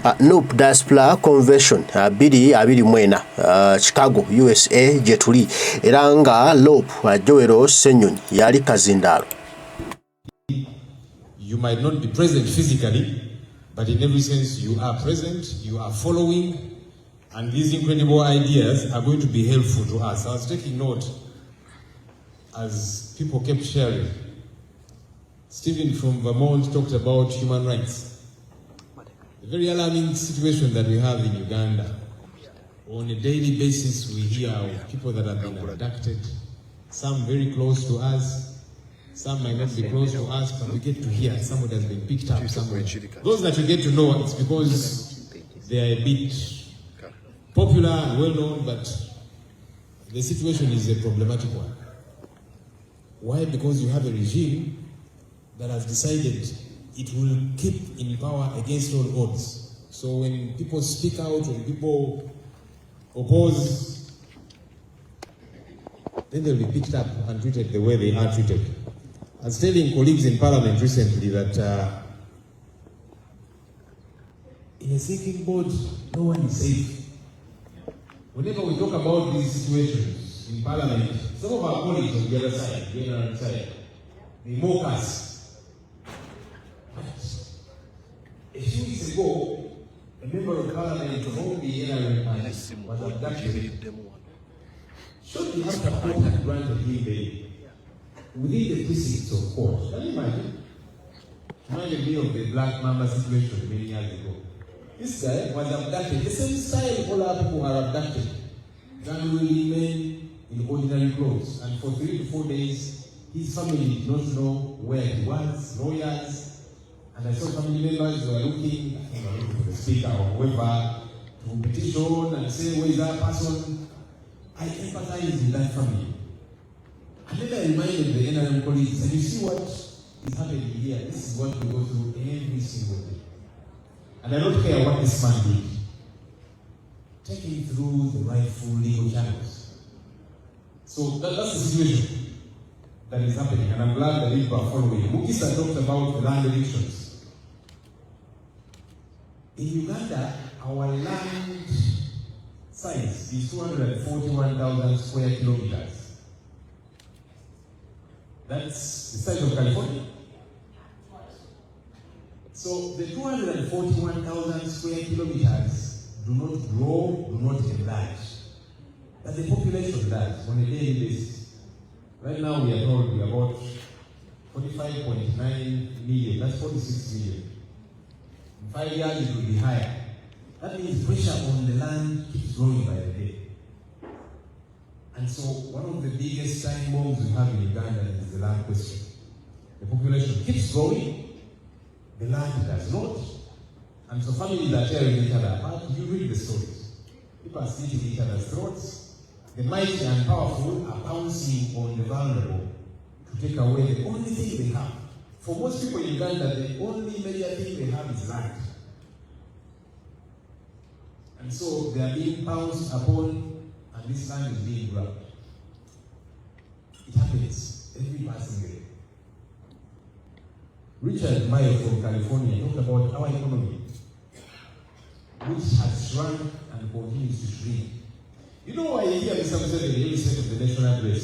Nup Diaspora Convention 2024 Chicago USA jetuli era nga Lop Joero Ssenyonyi yali Kazindalo. You might not be present physically, but in every sense you are present, you are following, and these incredible ideas are going to be helpful to us. I was taking note as people kept sharing. Stephen from Vermont talked about human rights. The very alarming situation that we have in Uganda. On a daily basis, we hear of people that have been abducted, some very close to us, some might not be close to us, but we get to hear somebody has been picked up somewhere. Those that you get to know, it's because they are a bit popular and well known, but the situation is a problematic one. Why? Because you have a regime that has decided it will keep in power against all odds. So when people speak out, when people oppose, then they'll be picked up and treated the way they are treated. I was telling colleagues in Parliament recently that in a sinking boat, no one is safe. Whenever we talk about these situations in Parliament, some of our colleagues on the other side, they mock us. A few weeks ago, a member of Parliament from the NRM was abducted. Shortly after court had granted him bail, within the precincts of court. Can you imagine? Reminded me of the Black Mamba situation many years ago. This guy was abducted. The same style all our people are abducted. Randomly men in ordinary clothes. And for 3 to 4 days, his family did not know where he was, lawyers. And I saw family members who were looking for the speaker or whoever to petition and say, where is that person? I empathize with that family. And then I reminded the NRM colleagues, and you see what is happening here? This is what we go through every single day. And I don't care what this man did. Take him through the rightful legal channels. So that's the situation that is happening, and I'm glad that people are following. Mukisa talked about the land elections. In Uganda, our land size is 241,000 square kilometers. That's the size of California. So the 241,000 square kilometers do not grow, do not enlarge. But the population does on a daily basis. Right now we are told we are about 45.9 million, that's 46 million. In 5 years it will be higher. That means pressure on the land keeps growing by the day. And so one of the biggest time bombs we have in Uganda is the land question. The population keeps growing, the land does not. And so families are tearing each other apart. You read the stories. People are slitting each other's throats. The mighty and powerful are pouncing on the vulnerable to take away the only thing they have. For most people in Uganda, the only major thing they have is land. And so they are being pounced upon, and this land is being grabbed. It happens every passing day. Richard Mayo from California talked about our economy, which has shrunk and continues to shrink. You know why you hear Mr. Museveni in every set of the national address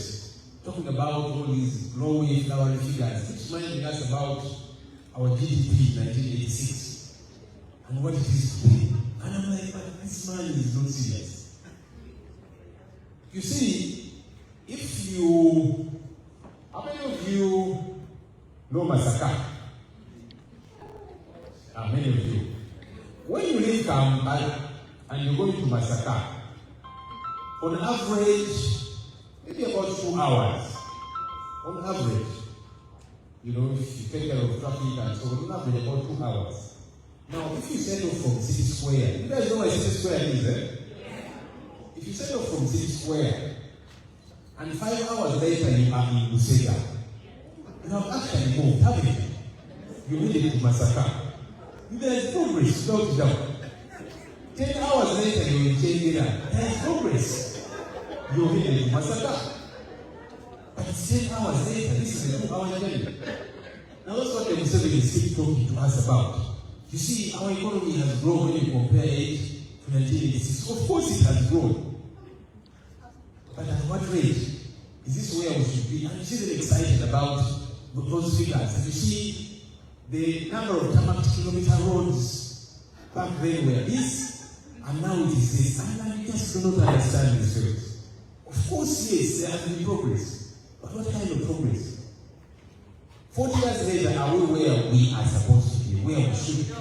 talking about all these glowing, flowering figures, which reminding us about our GDP in 1986 and what it is today. And I'm like, but this man is not serious. You see, how many of you know Masaka? Many of you. When you leave Kampala and you go to Masaka, on average, maybe about 2 hours. On average. You know, if you take care of traffic and so on average about 2 hours. Now, if you set off from City Square, you guys know where City Square is, eh? If you set off from City Square, and 5 hours later you are in Busega, you have actually moved, haven't you? You made it to Masaka. There is progress, no doubt. 10 hours later you're in Chengera. There is progress. You're headed to Masaka. But 10 hours later, this is a 2-hour journey. Now that's what the Museveni is still talking to us about. You see, our economy has grown when you compare it to 1986. Of course it has grown. But at what rate? Is this where we should be? I'm still excited about those figures. And you see, the number of tarmac kilometer roads back then were this, and now it is this. And I just do not understand this figures. Of course, yes, there has been progress. But what kind of progress? 40 years later, are we where we are supposed to be, where we should be?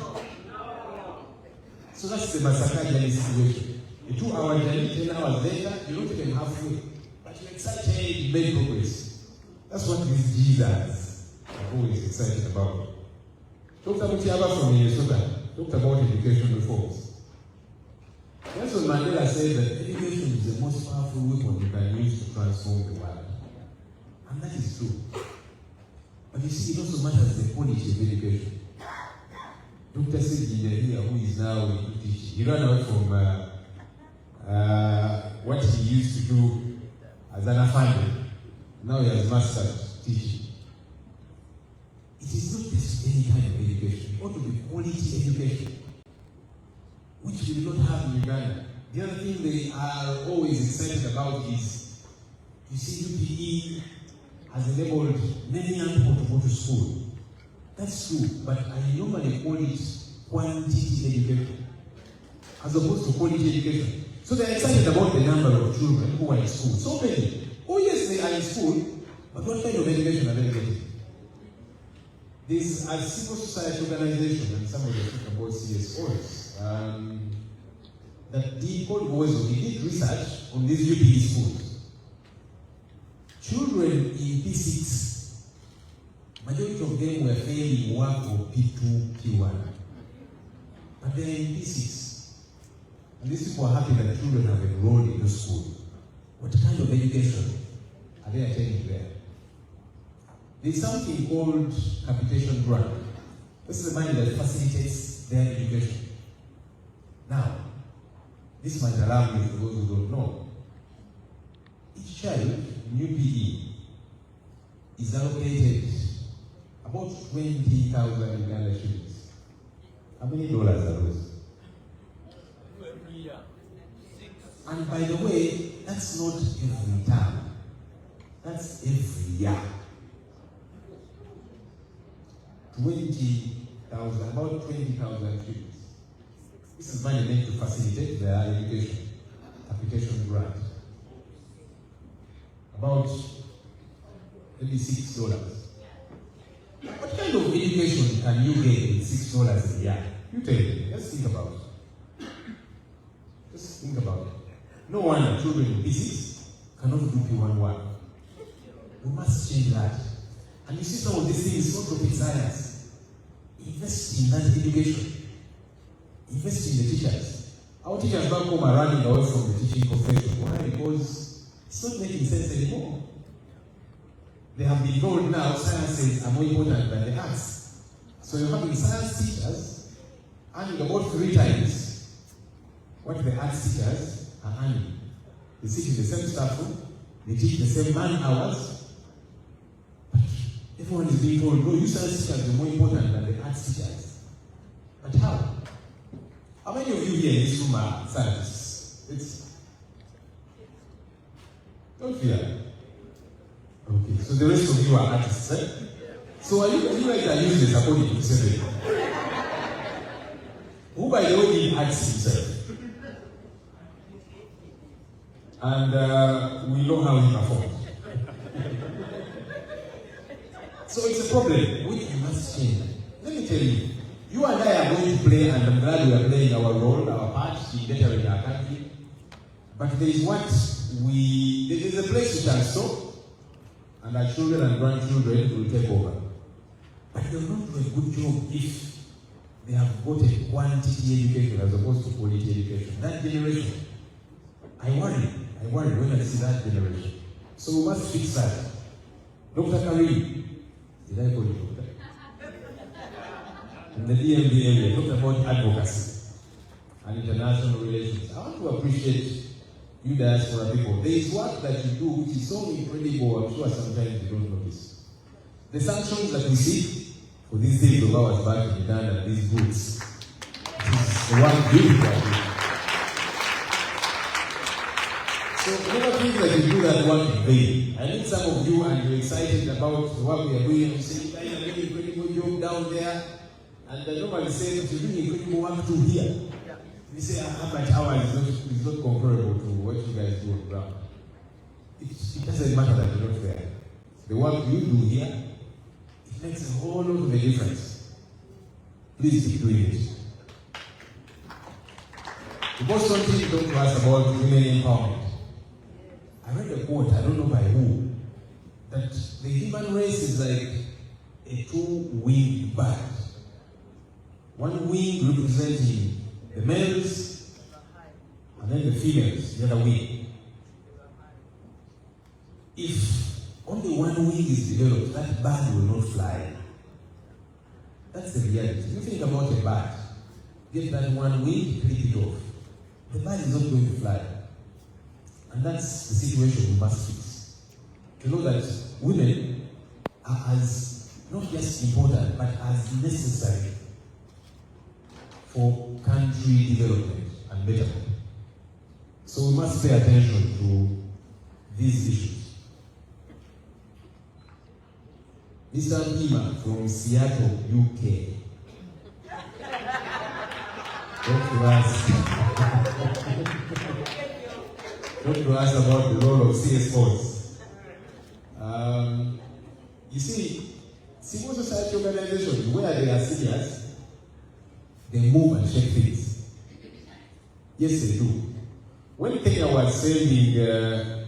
So that's the Masakajani situation. A 2-hour journey, 10 hours later, you're not even halfway. But you're excited, hey, you made progress. That's what these Jesus are always excited about. Dr. Mutiaba from Minnesota talked about education reforms. Nelson Mandela said that education is the most powerful weapon you can use to transform the world. And that is true. But you see, it also matters the quality of education. Dr. Ssenyonyi here, who is now teaching, he ran away from what he used to do as an afande. Now he has mastered teaching. It is not just any kind of education. It ought to be quality education, which we do not have in Uganda. The other thing they are always excited about is, you see, UPE has enabled many young people to go to school. That's true, but I normally call it quantity education as opposed to quality education. So they're excited about the number of children who are in school. So many. Oh yes, they are in school, but what kind of education are they getting? There's a civil society organization, and somebody talked about CSOs, that did research on these UPE schools. Children in P6, majority of them were failing work for P2, P1. But they're in P6. And these people are happy that children have enrolled in the school. What kind of education are they attending there? There's something called capitation grant. This is the money that facilitates their education. Now, this might alarm you for those who don't know. Each child in UPE is allocated about 20,000 Uganda shillings. How many dollars are those? Every year. And by the way, that's not every term. That's every year. 20,000, about 20,000 shillings. This is money meant to facilitate their education, application grant. About maybe $6. What kind of education can you get with $6 a year? You tell me. Let's think about it. Just think about it. No wonder children in P6 cannot do P1 work. We must change that. And you see some of these things, not rocket science. Invest in that education. Invest in the teachers. Our teachers back home are running away from the teaching profession. Why? Because it's not making sense anymore. They have been told now sciences are more important than the arts. So you're having science teachers earning about 3 times what the arts teachers are earning. They sit in the same staff room, they teach the same man hours. But everyone is being told, no, you science teachers are more important than the arts teachers. But how? How many of you here in this room are scientists? Don't fear. Okay, so the rest of you are artists, eh? So are you guys are using the according to Ssenyonyi? Who, by the way, did arts himself? And we know how he performed. So it's a problem which we must change. Let me tell you, you and I are going to play, and I'm glad we are playing our role, our part in bettering our country. But there is there's a place we can stop, and our children and grandchildren will take over. But they will not do a good job if they have got a quantity education as opposed to quality education. That generation, I worry when I see that generation. So we must fix that. Dr. Karim, did I call you doctor? In the DMV area, talked about advocacy and international relations. I want to appreciate you diaspora people. There is work that you do which is so incredible, I'm sure sometimes you don't notice. The sanctions that we see for these things of ours back in Uganda, these goods, the work beautifully. So never think that you do that work in vain. I think some of you are excited about the work we are doing. You say, you guys are doing an incredible job down there. And nobody says you're doing incredible work too here. We say how much hours is not comparable to what you guys do on the ground. It doesn't matter that you're not there. The work you do here, it makes a whole lot of a difference. Please keep doing it. The Boston team talked to us about women empowerment. I read a quote, I don't know by who, that the human race is like a two-winged bird. One wing representing the males, and then the females, the other wing. If only one wing is developed, that bird will not fly. That's the reality. If you think about a bird, get that one wing, clip it off. The bird is not going to fly. And that's the situation we must fix. To know that women are as, not just important, but as necessary for country development and betterment. So we must pay attention to these issues. Mr. Pima from Seattle, UK. Talk to us about the role of CSOs. You see, civil society organizations, where they are seniors, they move and shake things. Yes, they do. When Kenya was sending the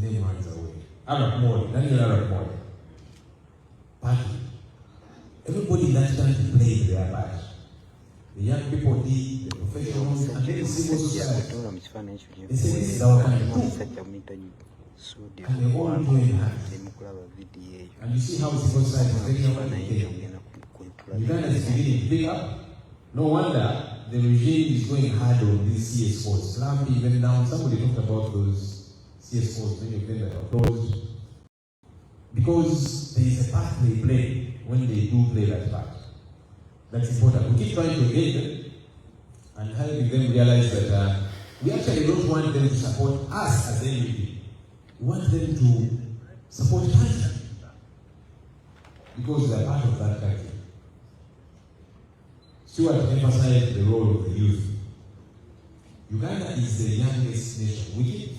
name runs away. Daniel Arab Moi. Party. Everybody in that country played their part. The young people did, the professionals, and then the civil society. They said, this is our country. And they all join hands. And you see how civil society is taking over the Kenya. Uganda is beginning to pick up. No wonder the regime is going hard on these CSOs. Slump even down. Somebody talked about those CSOs, many of them that are closed. Because there is a part they play when they do play that part. That's important. We keep trying to engage them and helping them realize that we actually don't want them to support us as NUP. We want them to support country because they are part of that country. Stuart emphasized the role of the youth. Uganda is the youngest nation. We keep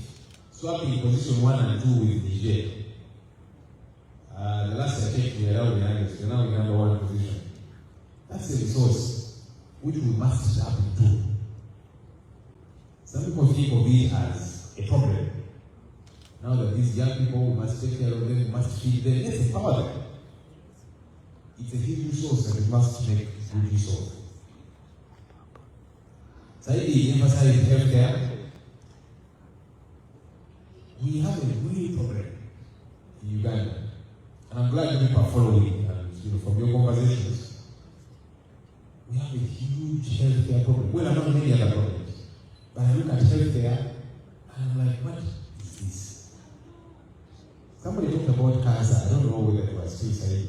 swapping position 1 and 2 with Niger. The last I checked, we are now the youngest. We are now in number 1 position. That's a resource which we must tap into. Some people think of it as a problem. Now that these young people, we must take care of them, we must feed them. Let's empower them. It's a huge resource that we must make good use of. Saidi emphasized healthcare. We have a real problem in Uganda. And I'm glad you are following, and from your conversations. We have a huge healthcare problem. Well, I don't know many other problems. But I look at healthcare and I'm like, what is this? Somebody talked about cancer. I don't know whether it was suicide.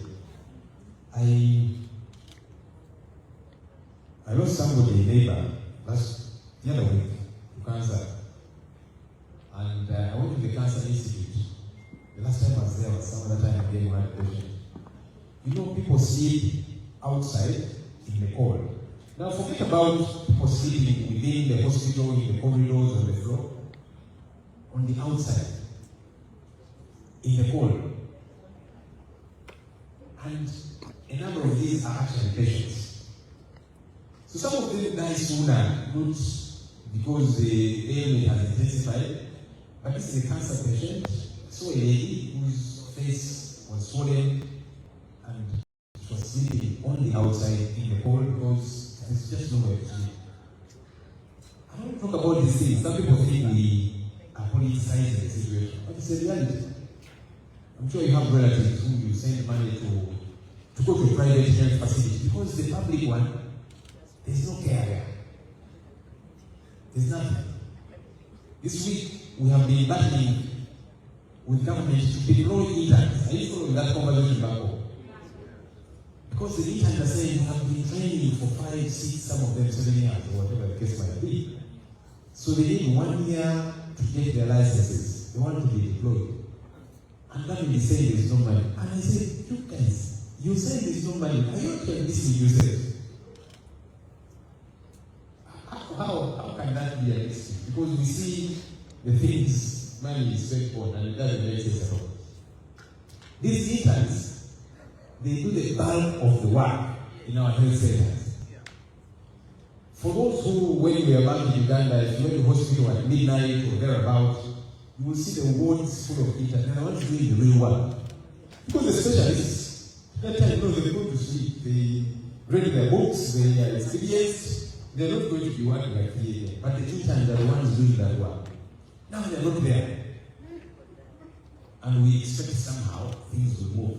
I lost somebody, a neighbor, the other week to cancer. And I went to the Cancer Institute. The last time I was there was some other time I gave one patient. You know, people sleep outside in the cold. Now forget about people sleeping within the hospital, in the corridors, on the floor. On the outside, in the cold. And a number of these are actually patients. So some of them die sooner, not because the ailment has intensified, but this is a cancer patient. So a lady whose face was swollen and she was sleeping on the outside in the cold because there's just nowhere to sleep. I don't talk about these things. Some people think we are politicizing the situation, but it's a reality. I'm sure you have relatives who you send money to go to a private health facility because the public one, there's no care there. There's nothing. This week we have been battling with government to deploy interns. Are you following that conversation back home? Because the interns are saying have been training for 5, 6, some of them 7 years, or whatever the case might be. So they need 1 year to get their licenses. They want to be deployed. And that will be saying there's no money. And I said, you guys, you say there's no money. Are you actually listening to yourself? How can that be realistic? Because we see the things money is spent on and it doesn't make sense at all. These interns, they do the bulk of the work in our health centers. For those who, when we are back in Uganda, if you went to hospital at midnight or thereabouts, you will see the wards full of interns. And I want to do the real work. Because the specialists, that time, they go to sleep, they read their books, they are experienced, they're not going to be working like me. But the interns are the ones doing that work. Now they're not there. And we expect somehow things will move.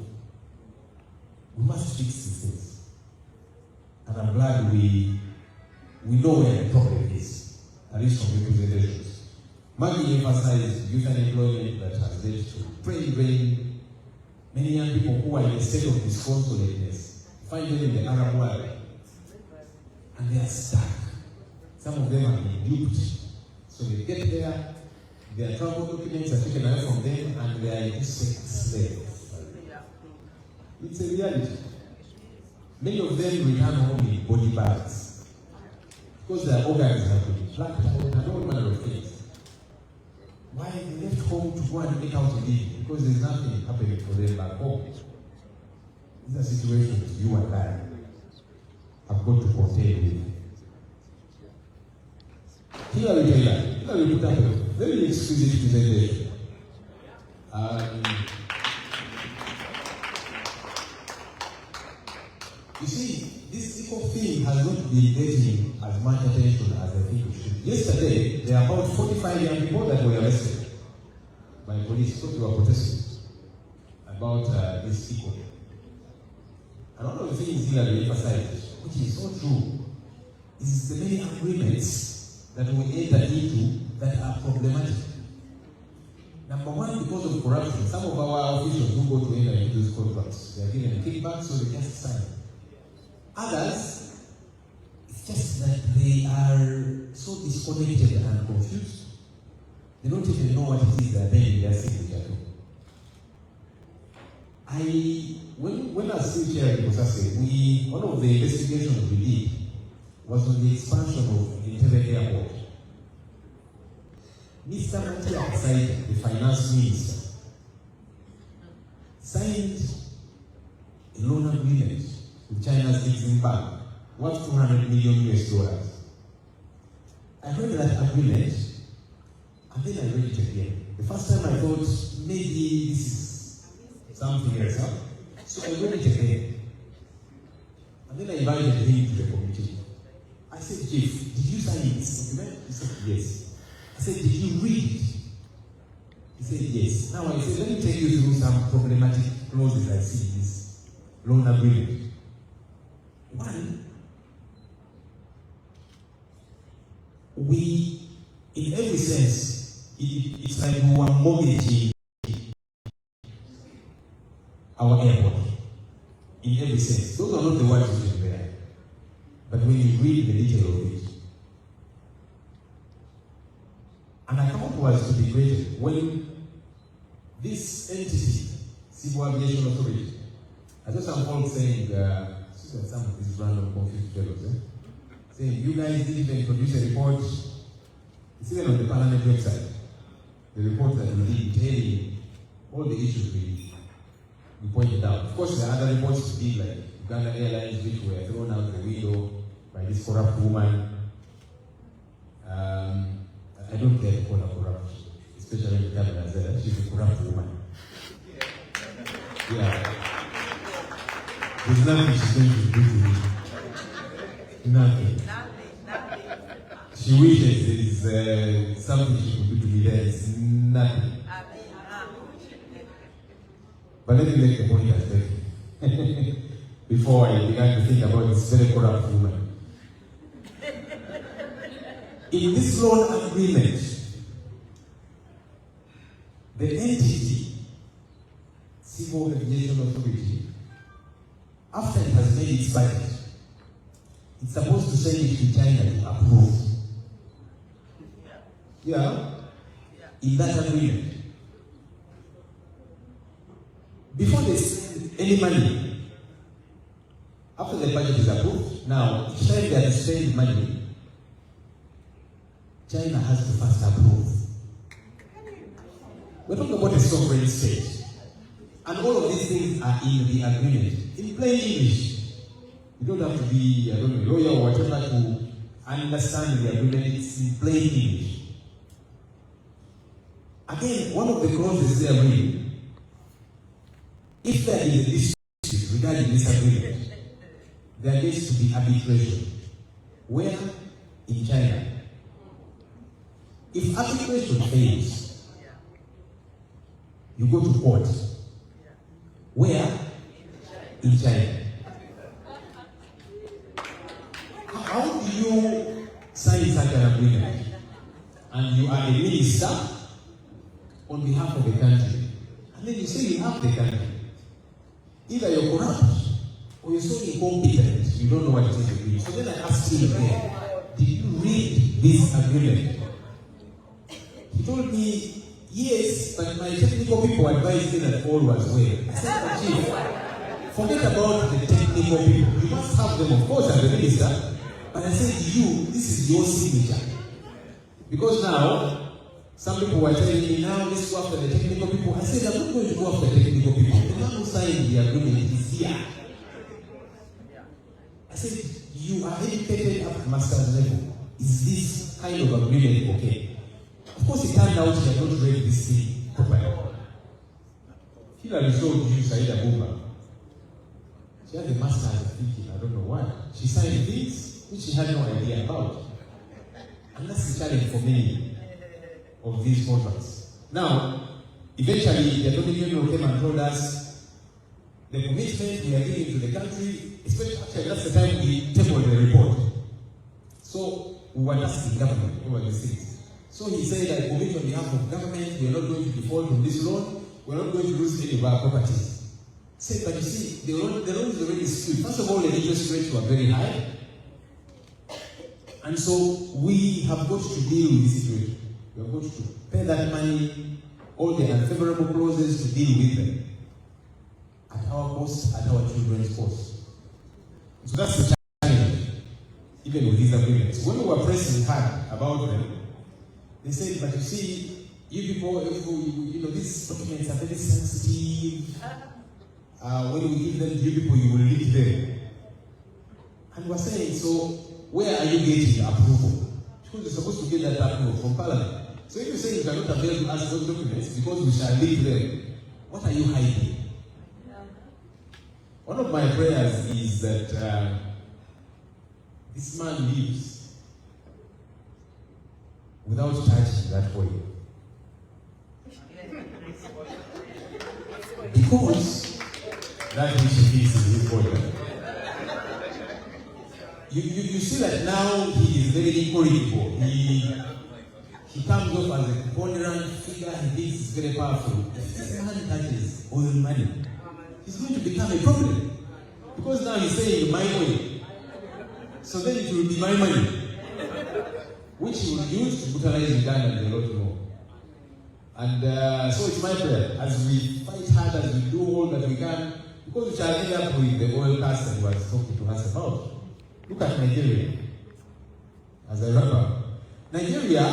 We must fix these things. And I'm glad we know where the problem is, at least from representations. Maggie emphasized youth unemployment that has led to brain drain. Many young people who are in a state of disconsolateness find them in the Arab world. And they are stuck. Some of them have been duped. So they get there, their travel documents are taken away from them, and they are sex slaves. It's a reality. Many of them return home in body bags because their organs have been plucked out and all manner of things. Why they left home to go and make out a living? Because there's nothing happening for them back home. These are situations you and I have got to contend with. Hillary put up a very exquisite presentation. You see, this eco thing has not been getting as much attention as I think it should. Yesterday, there are about 45 young people that were arrested by police because they were protesting about this eco. And one of the things here we emphasize, which is so true, is the many agreements that we enter into that are problematic. Number one, because of corruption. Some of our officials who go to enter into these contracts, they are given kickbacks, so they just sign. Others, it's just that they are so disconnected and confused. They don't even know what it is that they are signature to. When I was still here in Bosase, one of the investigations we did was on the expansion of Entebbe Airport. Mr. Matia Said, the finance minister, signed a loan agreement with China's Exim Bank worth $200 million. I read that agreement and then I read it again. The first time I thought maybe this is something else. Huh? So I read it again. And then I invited him to the committee. I said, Chief, did you sign this document? He said, yes. I said, did you read it? He said, yes. Now I said, let me take you through some problematic clauses I see in this loan agreement. One, we, in every sense, it's like we are mortgaging our airport. In every sense. Those are not the words written there. But when you read the detail of it, an account was to be created when this entity, Civil Aviation Authority, I saw some folks saying, some of these random confused fellows, saying, you guys didn't even produce a report. It's even on the Parliament website. The report that we did detailing all the issues we pointed out. Of course, there are other reports to be like Uganda Airlines, which were thrown out the window by this corrupt woman. I don't care to call her corrupt, especially in Uganda. She's a corrupt woman. Yeah. There's nothing she's going to do to me. Nothing. She wishes there is something she could do to me. There is nothing. But let me make the point as well. Before I began to think about this very corrupt woman. In this loan agreement, the entity, Civil Aviation Authority, after it has made its budget, it's supposed to send it to China to approve. Yeah? In that agreement. Before they send any money, after the budget is approved, now, each time they have to spend money, China has to first approve. We're talking about a sovereign state. And all of these things are in the agreement. In plain English. You don't have to be, I don't know, lawyer or whatever to understand the agreement. It's in plain English. Again, one of the clauses there read, if there is a dispute regarding this agreement, there needs to be arbitration. Where? In China. If arbitration fails, you go to court. Where? In China. How do you sign such an agreement? And you are a minister on behalf of the country. And then you say you have the country. Either you're corrupt or you're so incompetent, you don't know what it is agreeing. So then I asked him again, did you read this agreement? He told me, yes, but my technical people advised me that all was well. I said, but Chief, forget about the technical people. You must have them, of course, as a minister. But I said to you, this is your signature. Because now, some people were telling me, now let's go after the technical people. I said, I'm not going to go after the technical people. The man who signed the agreement is here. I said, you are educated at master's level. Is this kind of agreement okay? Of course, it turned out she had not read this thing properly. Hillary showed you Saida Bumba. She had a master's thinking, I don't know why. She signed things which she had no idea about. And that's the challenge for many of these contracts. Now, eventually, the Attorney General came and told us the commitment we are giving to the country, especially actually that's the time we tabled the report. So, we were asking government over these things. So he said, I commit on behalf of government, we are not going to default on this loan, we are not going to lose any of our properties. Said, but you see, the loan is already skewed. First of all, the interest rates were very high. And so we have got to deal with this situation. We are going to pay that money, all the unfavorable clauses to deal with them. At our cost, at our children's cost. So that's the challenge, even with these agreements. When we were pressing hard about them, they said, but you see, you people, these documents are very sensitive. When we give them to you people, you will leak them. And we're saying, so where are you getting approval? Because you're supposed to get that approval from Parliament. So if you say you cannot avail to us those documents because we shall leak them, what are you hiding? One of my prayers is that this man lives without touching that oil. Because that which he is his oil. You see that now he is very incorrigible. He comes off as a ponderant figure, he thinks he's very powerful. If this man touches oil money, he's going to become a problem. Because now he's saying my oil. So then it will be my money, which he will use to brutalize Uganda a lot more. And so it's my prayer, as we fight hard, as we do all that we can, because we shall end up with the oil cast that was talking to us about. Look at Nigeria, as I wrap up. Nigeria,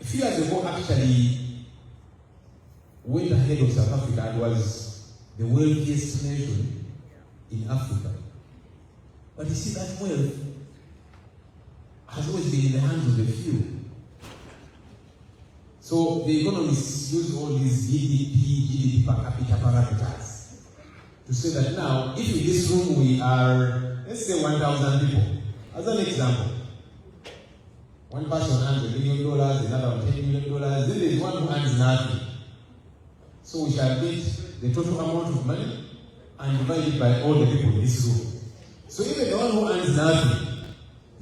a few years ago, actually went ahead of South Africa and was the wealthiest nation in Africa. But you see, that wealth has always been in the hands of the few. So the economists use all these GDP per capita parameters to say that now, if in this room we are, let's say 1,000 people, as an example, one person earns $1 million, another $10 million, then there is one who earns nothing. So we shall get the total amount of money and divide it by all the people in this room. So even the one who earns nothing,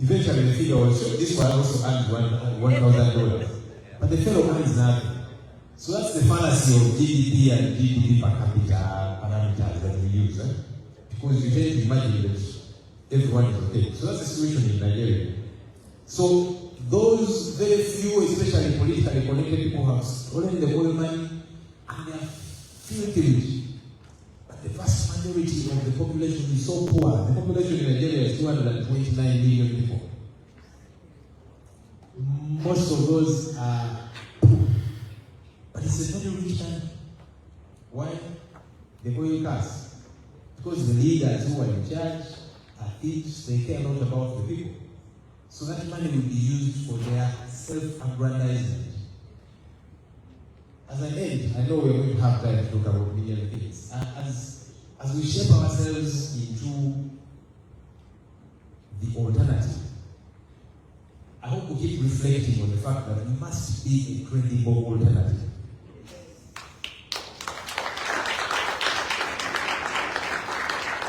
eventually the figure will show this one also earns $1,000. But the fellow earns nothing. So that's the fallacy of GDP and GDP per capita parameters that we use. because you tend to imagine that everyone is okay. So that's the situation in Nigeria. So those very few, especially politically connected people, have stolen the oil money and they are filthy rich. But the vast majority of the population is so poor. The population in Nigeria is 229 million people. Most of those are poor. But it's a very rich country. Why? The oil cars. Because the leaders who are in charge are thieves, they care not about the people. So that money will be used for their self-aggrandizement. As I end, I know we're going to have time to talk about many other things. As we shape ourselves into the alternative, I hope we keep reflecting on the fact that we must be a credible alternative.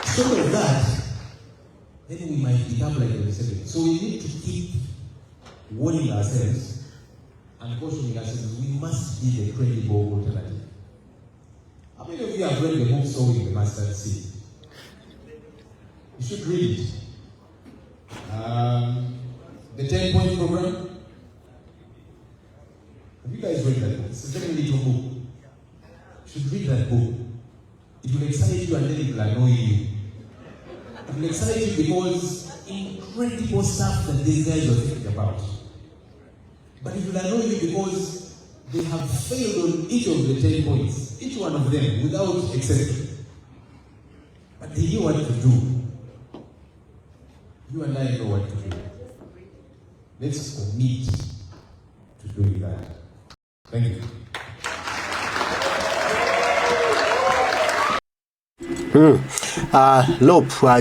So of that, then we might become like the second. So we need to keep warning ourselves and cautioning ourselves. We must be the credible alternative. How many of you have read the book Sowing the Mustard Seed? You should read it. The 10-point program. Have you guys read that book? It's a very little book. You should read that book. It will excite you and then it will annoy you. It will excite you because incredible stuff that these guys are thinking about. But it will annoy you because they have failed on each of the 10 points, each one of them, without exception. But they knew what to do. You and I know what to do. Let's commit to doing that. Thank you.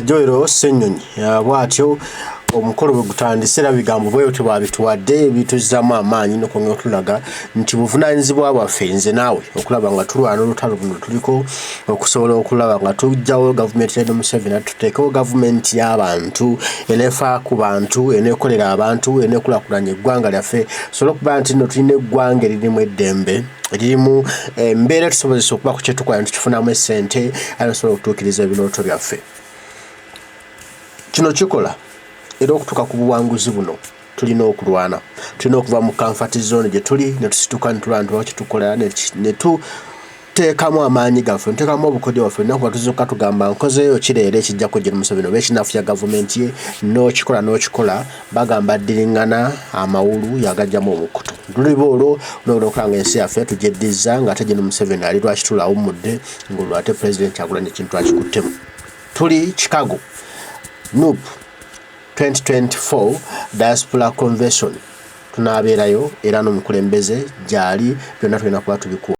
Joero Ssenyonyi bwatyo omukolo bwe gutandise era bigambo bwetyo babituwadde bituzzamu amaanyi n'okwongera otulaga nti buvunaanyizibwa bwaffe nze naawe okulaba nga tulwana olutalo luno tuliko okusobola okulaba nga tujjawo gavumenti ya Museveni tuteekewo gavumenti y'abantu eneefa ku bantu eneekolera abantu eneekulaakulanya eggwanga lyaffe sobola okuba nti nno tulina eggwanga eririmu eddembe eririmu embeera tusobozesa okuba ku kyetukola nitukifunamu essente era tusobola okutuukiriza ebirooto byaffe. Kino kikola era okutuuka ku buwanguzi buno tulina okulwana, tulina okuva mu comfort zone gye tuli ne tusituka ntulwantu bakitukola ne tuteekamu amaanyi gaffe nteekamu obukodyo waffe nakuba tuzuuka tugamba nkozeeyo kireera ekijjako gye Museveni oba ekinafu ya gavumenti ye n'okikola bagamba ddiriŋŋana amawulu yagajjamu omukutu luliba olwo n'olwokola nga ensi yaffe tugyeddiza ng'ate gye Museveni ali lwaki tulawummudde ng'olwo ate pulezidenti Kyagulanyi ekintu akikuttemu. Tuli Chicago Nup 2024 Diaspora Convention tunaabeerayo era n'omukulembeze gy'ali byonna tulina kuba tubikuwa.